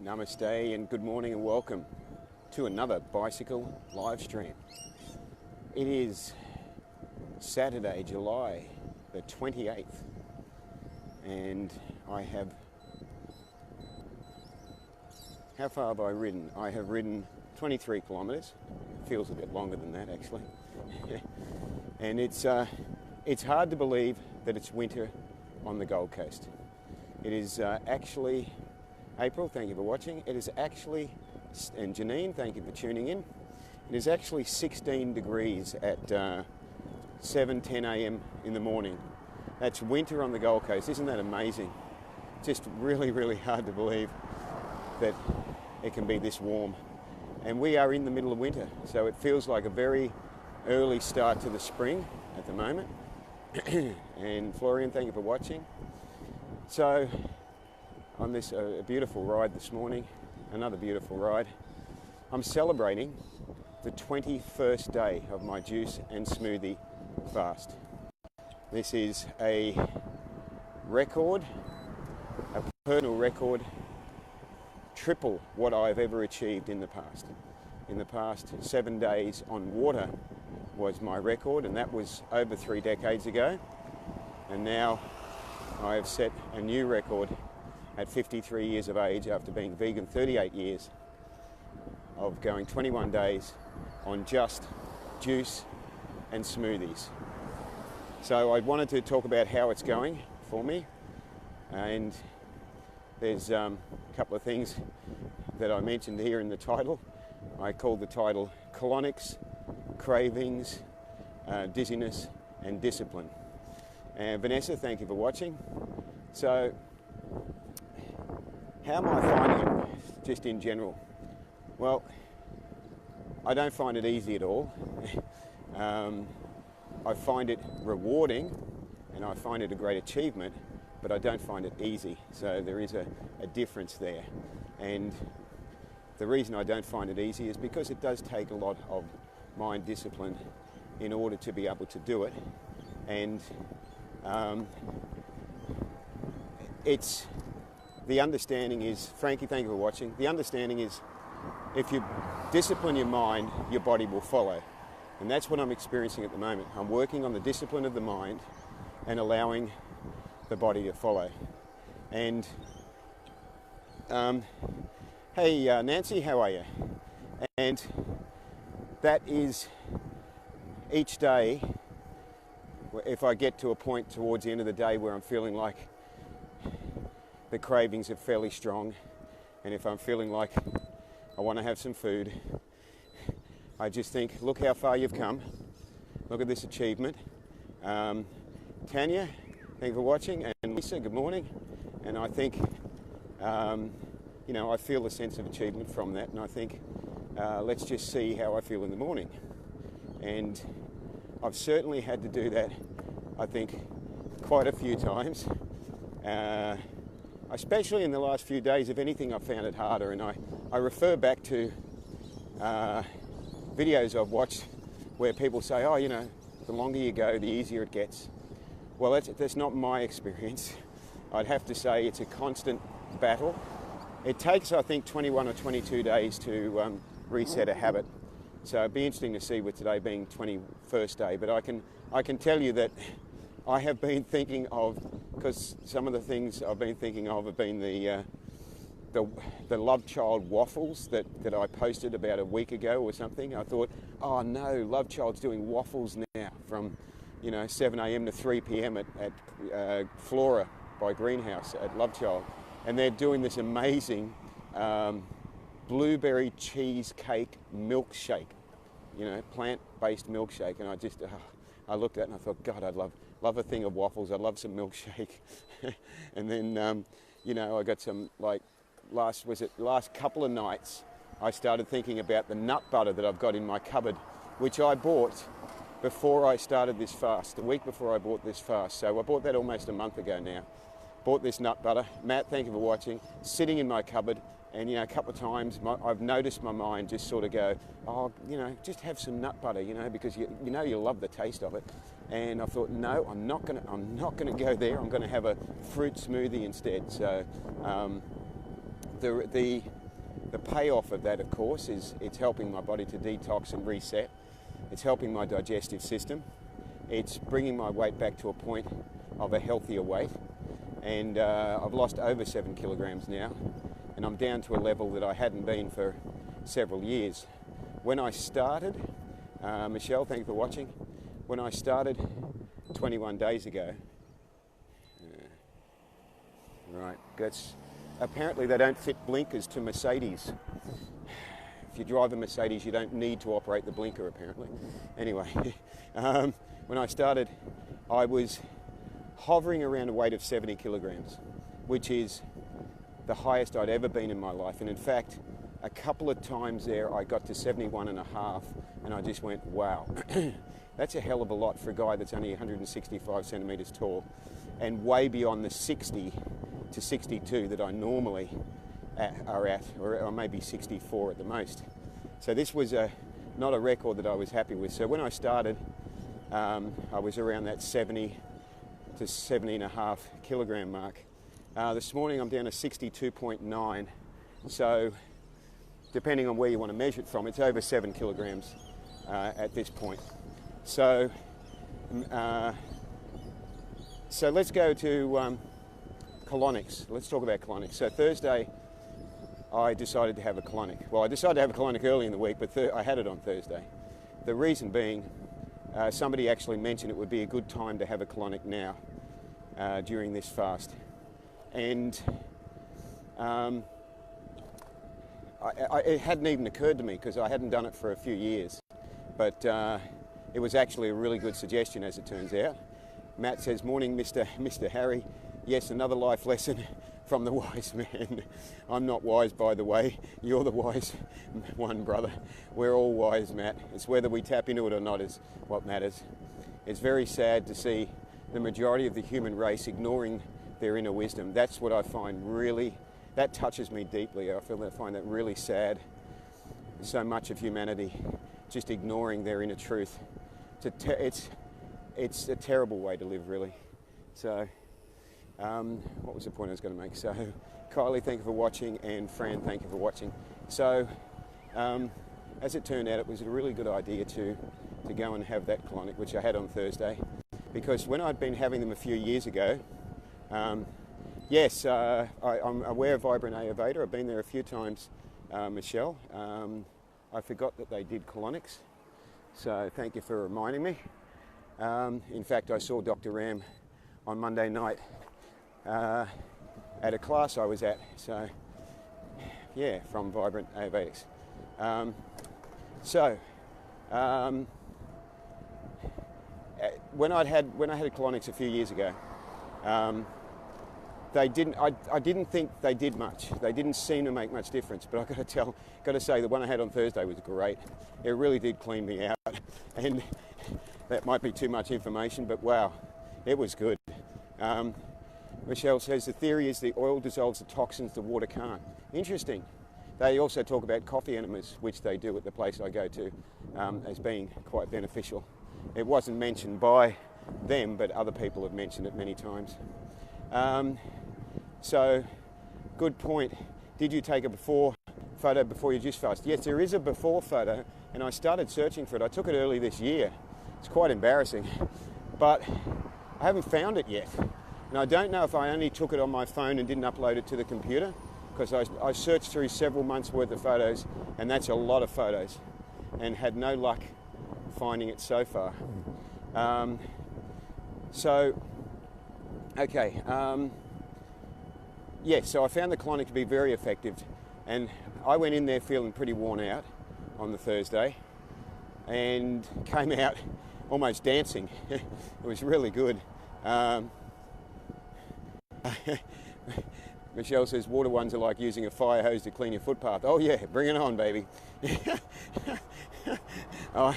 Namaste and good morning and welcome to another bicycle live stream. It is Saturday, July the 28th, and I have, how far have I ridden? I have ridden 23 kilometres. Feels a bit longer than that actually. And it's hard to believe that it's winter on the Gold Coast. It is actually April, thank you for watching. It is actually, and Janine, thank you for tuning in. It is actually 16 degrees at 7:10 a.m. in the morning. That's winter on the Gold Coast. Isn't that amazing? Just really, really hard to believe that it can be this warm. And we are in the middle of winter, so it feels like a very early start to the spring at the moment. And Florian, thank you for watching. So on this beautiful ride this morning, another beautiful ride, I'm celebrating the 21st day of my juice and smoothie fast. This is a record, a personal record, triple what I've ever achieved in the past. In the past 7 days on water was my record, and that was over 3 decades ago. And now I have set a new record at 53 years of age, after being vegan 38 years, of going 21 days on just juice and smoothies. So I wanted to talk about how it's going for me, and there's a couple of things that I mentioned here in the title. I called the title Colonics, Cravings, Dizziness and Discipline. And Vanessa, thank you for watching. So how am I finding it, just in general? Well, I don't find it easy at all. I find it rewarding and I find it a great achievement, but I don't find it easy. So there is a difference there. And the reason I don't find it easy is because it does take a lot of mind discipline in order to be able to do it. And it's, the understanding is, Frankie, thank you for watching. The understanding is, if you discipline your mind, your body will follow. And that's what I'm experiencing at the moment. I'm working on the discipline of the mind and allowing the body to follow. And hey Nancy, how are you? And that is, each day, if I get to a point towards the end of the day where I'm feeling like the cravings are fairly strong, and if I'm feeling like I want to have some food, I just think, look how far you've come. Look at this achievement. Tanya, thank you for watching, and Lisa, good morning. And I think, you know, I feel a sense of achievement from that, and I think, let's just see how I feel in the morning. And I've certainly had to do that, I think, quite a few times. Especially in the last few days. If anything, I've found it harder, and I refer back to videos I've watched where people say, oh, you know, the longer you go, the easier it gets. Well, that's not my experience. I'd have to say it's a constant battle. It takes, I think, 21 or 22 days to reset a habit. So it'd be interesting to see, with today being 21st day, but I can tell you that I have been thinking of, because some of the things I've been thinking of have been the Love Child waffles that I posted about a week ago or something. I thought, oh no, Love Child's doing waffles now from, you know, 7 a.m. to 3 p.m. at Flora by Greenhouse at Love Child, and they're doing this amazing blueberry cheesecake milkshake, you know, plant-based milkshake, and I looked at it and I thought, God, I'd love a thing of waffles. I'd love some milkshake. And then, you know, I got some, like, last couple of nights, I started thinking about the nut butter that I've got in my cupboard, which I bought before I started this fast, the week before I bought this fast. So I bought that almost a month ago now. Bought this nut butter. Matt, thank you for watching. Sitting in my cupboard, and, you know, a couple of times I've noticed my mind just sort of go, oh, you know, just have some nut butter, you know, because you know you love the taste of it. And I thought, no, I'm not gonna go there. I'm gonna have a fruit smoothie instead. So the payoff of that, of course, is it's helping my body to detox and reset. It's helping my digestive system. It's bringing my weight back to a point of a healthier weight. And I've lost over 7 kilograms now, and I'm down to a level that I hadn't been for several years. When I started, Michelle, thank you for watching. When I started 21 days ago, right, apparently they don't fit blinkers to Mercedes. If you drive a Mercedes, you don't need to operate the blinker, apparently. Anyway, when I started, I was hovering around a weight of 70 kilograms, which is the highest I'd ever been in my life. And in fact, a couple of times there, I got to 71.5, and I just went, wow, that's a hell of a lot for a guy that's only 165 centimeters tall, and way beyond the 60 to 62 that I normally are at, or maybe 64 at the most. So this was not a record that I was happy with. So when I started, I was around that 70 to 70.5 kilogram mark. This morning I'm down to 62.9. So depending on where you want to measure it from, it's over 7 kilograms at this point. So let's go to colonics. Let's talk about colonics. So Thursday, I decided to have a colonic. Well, I decided to have a colonic early in the week, but I had it on Thursday. The reason being, somebody actually mentioned it would be a good time to have a colonic now during this fast. And it hadn't even occurred to me because I hadn't done it for a few years. But it was actually a really good suggestion, as it turns out. Matt says, morning, Mr. Harry. Yes, another life lesson from the wise man. I'm not wise, by the way. You're the wise one, brother. We're all wise, Matt. It's whether we tap into it or not is what matters. It's very sad to see the majority of the human race ignoring their inner wisdom. That's what I find really, that touches me deeply. I find that really sad. So much of humanity just ignoring their inner truth. It's a terrible way to live, really. So, what was the point I was going to make? So, Kylie, thank you for watching, and Fran, thank you for watching. So, as it turned out, it was a really good idea to go and have that colonic, which I had on Thursday, because when I'd been having them a few years ago, yes, I'm aware of Vibrant Ayurveda. I've been there a few times, Michelle. I forgot that they did colonics, so thank you for reminding me. In fact, I saw Dr. Ram on Monday night at a class I was at, so yeah, from Vibrant Ayurvedics. When I had colonics a few years ago, I didn't think they did much. They didn't seem to make much difference, but I've got to say the one I had on Thursday was great. It really did clean me out, and that might be too much information, but wow, it was good. Michelle says the theory is the oil dissolves the toxins the water can't. Interesting. They also talk about coffee enemas, which they do at the place I go to, as being quite beneficial. It wasn't mentioned by them, but other people have mentioned it many times. So, good point. Did you take a before photo before you juice fast? Yes, there is a before photo, and I started searching for it. I took it early this year. It's quite embarrassing, but I haven't found it yet. And I don't know if I only took it on my phone and didn't upload it to the computer, because I searched through several months worth of photos, and that's a lot of photos, and had no luck finding it so far. Yeah, so I found the colonic to be very effective, and I went in there feeling pretty worn out on the Thursday and came out almost dancing. It was really good. Michelle says water ones are like using a fire hose to clean your footpath. Oh yeah, bring it on, baby. I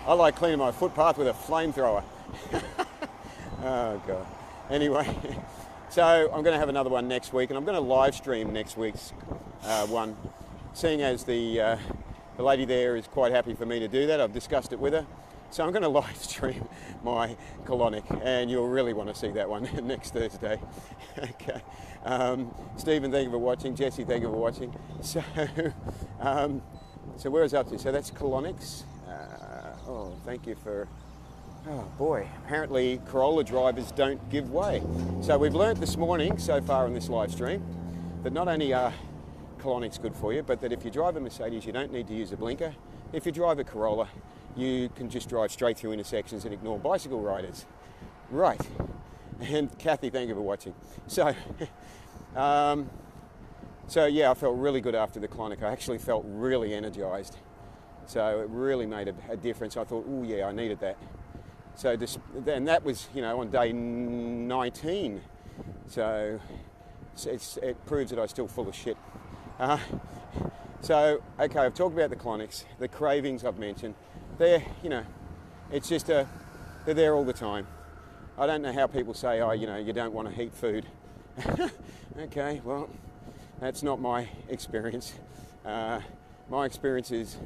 like cleaning my footpath with a flamethrower. Oh God. Anyway, so I'm going to have another one next week, and I'm going to live stream next week's one, seeing as the lady there is quite happy for me to do that. I've discussed it with her, So I'm going to live stream my colonic, and you'll really want to see that one next Thursday. Okay. Stephen, thank you for watching. Jesse, thank you for watching. So, so where is up to? So that's Colonics. Oh, thank you for... Oh boy, apparently Corolla drivers don't give way. So we've learnt this morning, so far in this live stream, that not only are Colonics good for you, but that if you drive a Mercedes, you don't need to use a blinker. If you drive a Corolla, you can just drive straight through intersections and ignore bicycle riders. Right. And Kathy, thank you for watching. So, so yeah, I felt really good after the Colonic. I actually felt really energized. So it really made a difference. I thought, oh yeah, I needed that. So and that was, you know, on day 19. So it proves that I'm still full of shit. So, okay, I've talked about the Colonics, the cravings I've mentioned. They're, you know, it's just they're there all the time. I don't know how people say, oh, you know, you don't want to heat food. Okay, well, that's not my experience. My experience is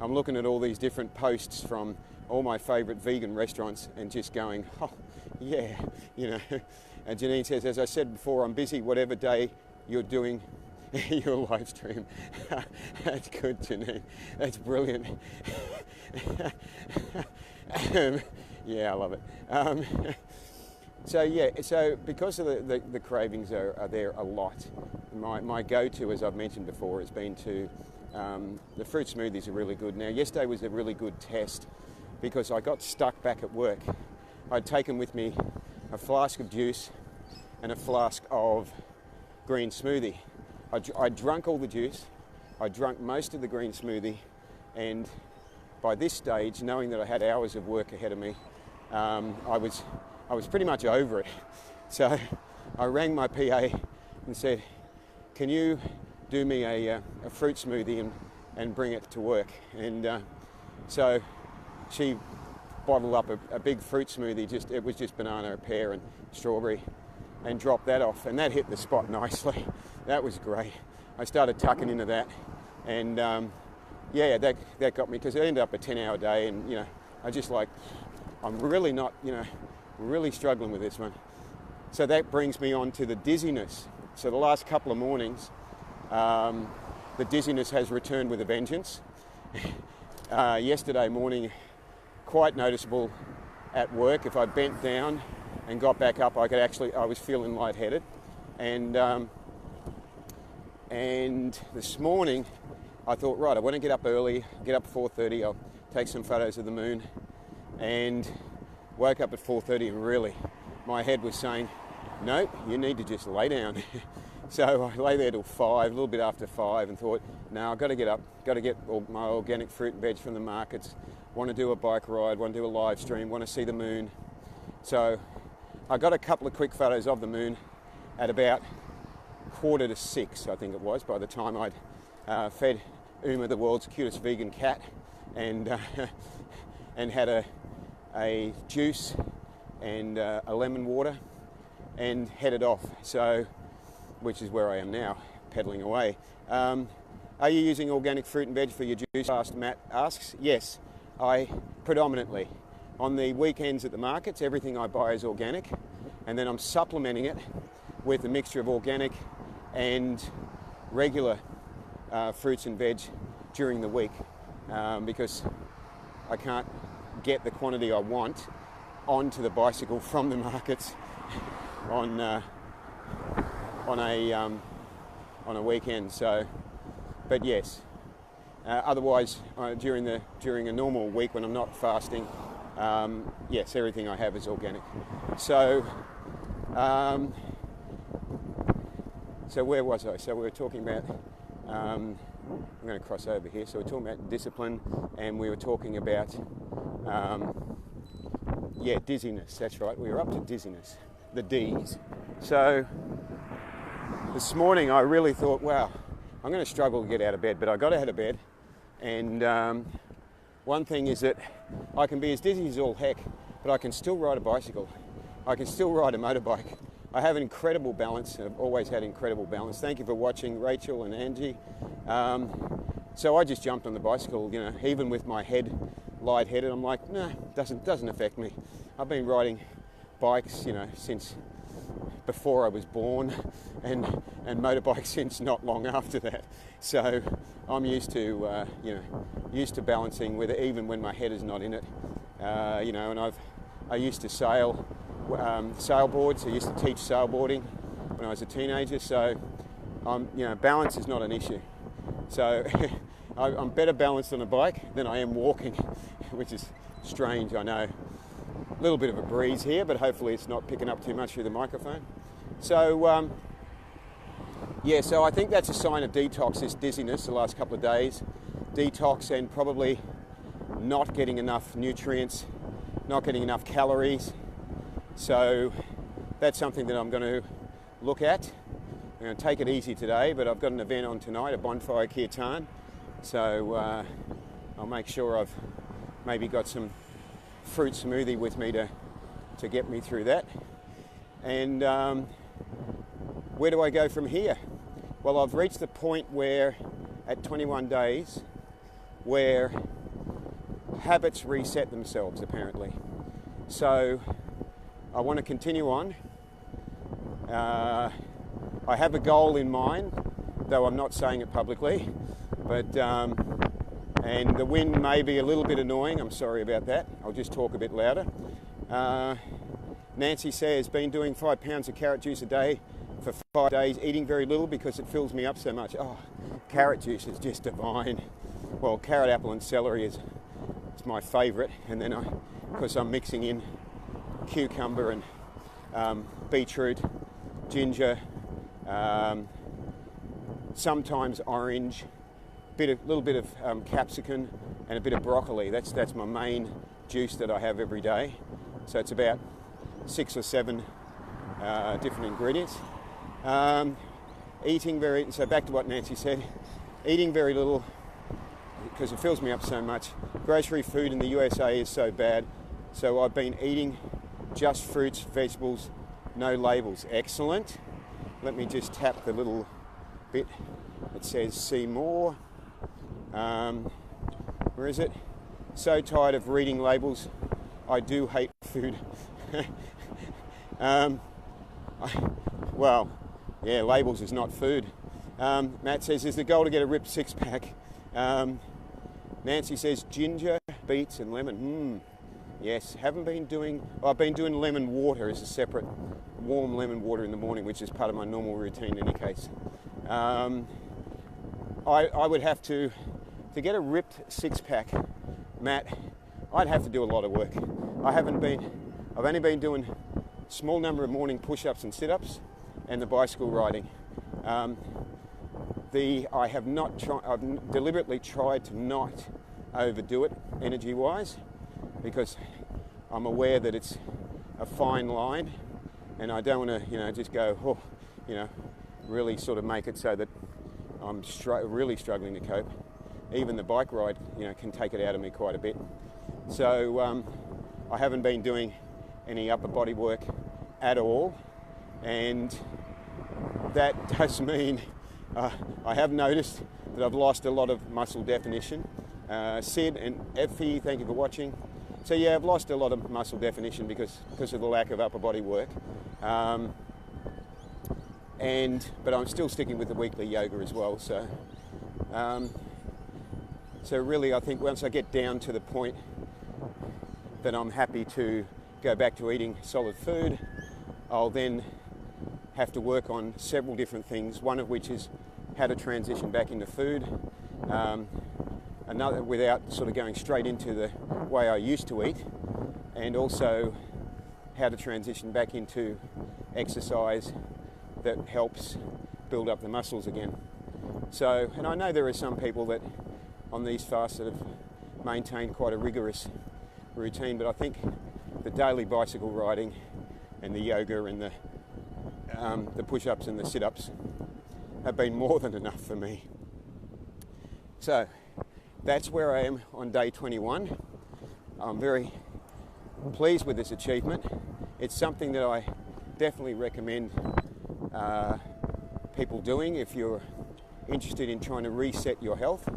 I'm looking at all these different posts from all my favourite vegan restaurants and just going, oh, yeah, you know. And Janine says, as I said before, I'm busy whatever day you're doing your live stream. That's good, Janine. That's brilliant. Yeah, I love it. So yeah, so because of the cravings are there a lot, my go-to, as I've mentioned before, has been to, the fruit smoothies are really good. Now, yesterday was a really good test because I got stuck back at work. I'd taken with me a flask of juice and a flask of green smoothie. I drunk all the juice, I drunk most of the green smoothie, and by this stage, knowing that I had hours of work ahead of me, I was pretty much over it. So I rang my PA and said, can you do me a fruit smoothie and bring it to work? And so she bottled up a big fruit smoothie, it was just banana, pear and strawberry, and dropped that off, and that hit the spot nicely. That was great. I started tucking into that, and yeah, that got me, because it ended up a 10-hour day, and you know, I just like, I'm really not, you know, really struggling with this one. So that brings me on to the dizziness. So the last couple of mornings, the dizziness has returned with a vengeance. Yesterday morning, quite noticeable at work. If I bent down and got back up, I was feeling lightheaded. And this morning, I thought, right, I want to get up early, get up at 4:30, I'll take some photos of the moon, and woke up at 4:30 and really, my head was saying, nope, you need to just lay down. So I lay there till 5, a little bit after 5, and thought, no, I've got to get up, got to get all my organic fruit and veg from the markets, want to do a bike ride, want to do a live stream, want to see the moon. So I got a couple of quick photos of the moon at about 5:45, I think it was, by the time I'd fed Uma, the world's cutest vegan cat, and had a juice and a lemon water, and headed off. So, which is where I am now, pedaling away. Are you using organic fruit and veg for your juice? Matt asks. Yes, I predominantly. On the weekends at the markets, everything I buy is organic, and then I'm supplementing it with a mixture of organic and regular fruits and veg during the week, because I can't get the quantity I want onto the bicycle from the markets on a weekend. So, but yes, otherwise during a normal week when I'm not fasting, yes, everything I have is organic. So, so where was I? So we were talking about, I'm going to cross over here. So we're talking about discipline, and we were talking about, yeah, dizziness. That's right. We were up to dizziness, the D's. So this morning I really thought, wow, I'm going to struggle to get out of bed, but I got out of bed, and one thing is that I can be as dizzy as all heck, but I can still ride a bicycle. I can still ride a motorbike. I have an incredible balance. I've always had incredible balance. Thank you for watching, Rachel and Angie. So I just jumped on the bicycle, you know, even with my head lightheaded. I'm like, no, doesn't affect me. I've been riding bikes, since before I was born, and motorbikes since not long after that. So I'm used to balancing with it, even when my head is not in it. And I used to sail sailboards. I used to teach sailboarding when I was a teenager. So balance is not an issue. So I'm better balanced on a bike than I am walking, which is strange, I know. A little bit of a breeze here, but hopefully it's not picking up too much through the microphone. So, so I think that's a sign of detox, this dizziness the last couple of days. Detox and probably not getting enough nutrients, not getting enough calories. So that's something that I'm going to look at. I'm going to take it easy today, but I've got an event on tonight, a bonfire kirtan. So I'll make sure I've maybe got some fruit smoothie with me to get me through that. And where do I go from here? Well, I've reached the point where, at 21 days, where habits reset themselves, apparently. So I want to continue on. I have a goal in mind, though I'm not saying it publicly, but and the wind may be a little bit annoying. I'm sorry about that. I'll just talk a bit louder. Nancy says, been doing 5 pounds of carrot juice a day for 5 days, eating very little because it fills me up so much. Oh, carrot juice is just divine. Well, carrot, apple and celery is my favourite. And then because I'm mixing in cucumber and beetroot, ginger, sometimes orange, little bit of capsicum and a bit of broccoli. That's my main juice that I have every day. So it's about 6 or 7 different ingredients. So back to what Nancy said, eating very little because it fills me up so much. Grocery food in the USA is so bad, so I've been eating just fruits, vegetables, no labels. Excellent. Let me just tap the little bit that says see more. Where is it? So tired of reading labels. I do hate food. Labels is not food. Matt says, is the goal to get a ripped six-pack? Nancy says, ginger, beets and lemon. Yes, I've been doing lemon water as a separate warm lemon water in the morning, which is part of my normal routine in any case. I would have to get a ripped six-pack, Matt, I'd have to do a lot of work. I've only been doing a small number of morning push-ups and sit-ups and the bicycle riding. I've deliberately tried to not overdo it energy-wise because I'm aware that it's a fine line and I don't want to, just go, really sort of make it so that I'm really struggling to cope. Even the bike ride, can take it out of me quite a bit. So I haven't been doing any upper body work at all, and that does mean I have noticed that I've lost a lot of muscle definition. Sid and Effie, thank you for watching. So yeah, I've lost a lot of muscle definition because of the lack of upper body work. But I'm still sticking with the weekly yoga as well. So really, I think once I get down to the point that I'm happy to go back to eating solid food, I'll then have to work on several different things, one of which is how to transition back into food, another without sort of going straight into the way I used to eat, and also how to transition back into exercise that helps build up the muscles again. So, and I know there are some people that on these fasts that have maintained quite a rigorous routine, but I think the daily bicycle riding and the yoga and the push-ups and the sit-ups have been more than enough for me. So that's where I am on day 21. I'm very pleased with this achievement. It's something that I definitely recommend people doing if you're interested in trying to reset your health.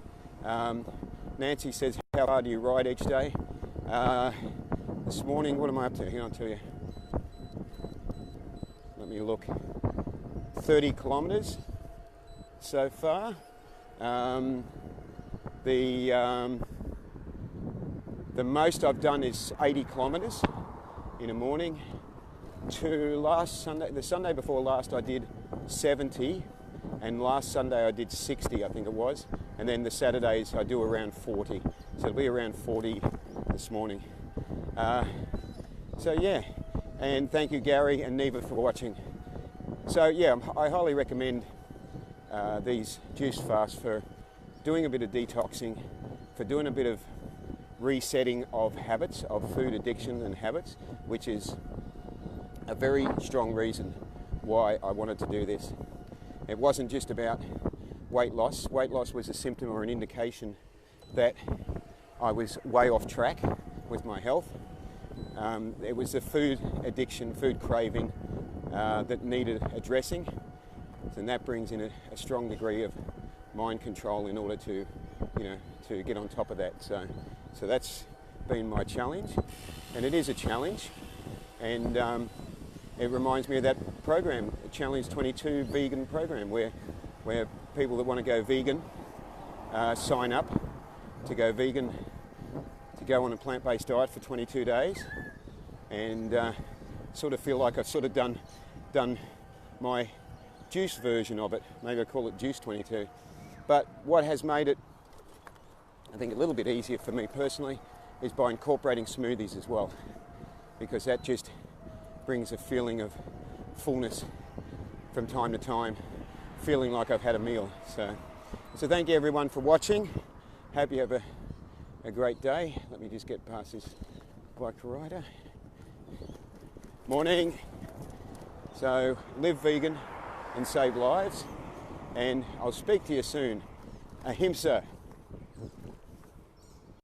Nancy says, how far do you ride each day? This morning, what am I up to? Here, I'll tell you. Let me look. 30 kilometres so far. The most I've done is 80 kilometres in a morning. To last Sunday, the Sunday before last, I did 70, and last Sunday I did 60, I think it was, and then the Saturdays I do around 40, so it'll be around 40 this morning. So yeah, and thank you Gary and Neva for watching. So yeah, I highly recommend these juice fasts for doing a bit of detoxing, for doing a bit of resetting of habits, of food addiction and habits, which is a very strong reason why I wanted to do this. It wasn't just about weight loss. Weight loss was a symptom or an indication that I was way off track with my health. It was the food addiction, food craving that needed addressing, and that brings in a strong degree of mind control in order to, to get on top of that. So that's been my challenge, and it is a challenge, and it reminds me of that program, Challenge 22 vegan program, where people that want to go vegan sign up to go vegan, to go on a plant-based diet for 22 days, and sort of feel like I've sort of done my juice version of it. Maybe I call it Juice 22. But what has made it, I think, a little bit easier for me personally is by incorporating smoothies as well, because that just brings a feeling of fullness from time to time, feeling like I've had a meal. So thank you everyone for watching. Hope you have a great day. Let me just get past this bike rider. Morning. So live vegan and save lives, and I'll speak to you soon. Ahimsa.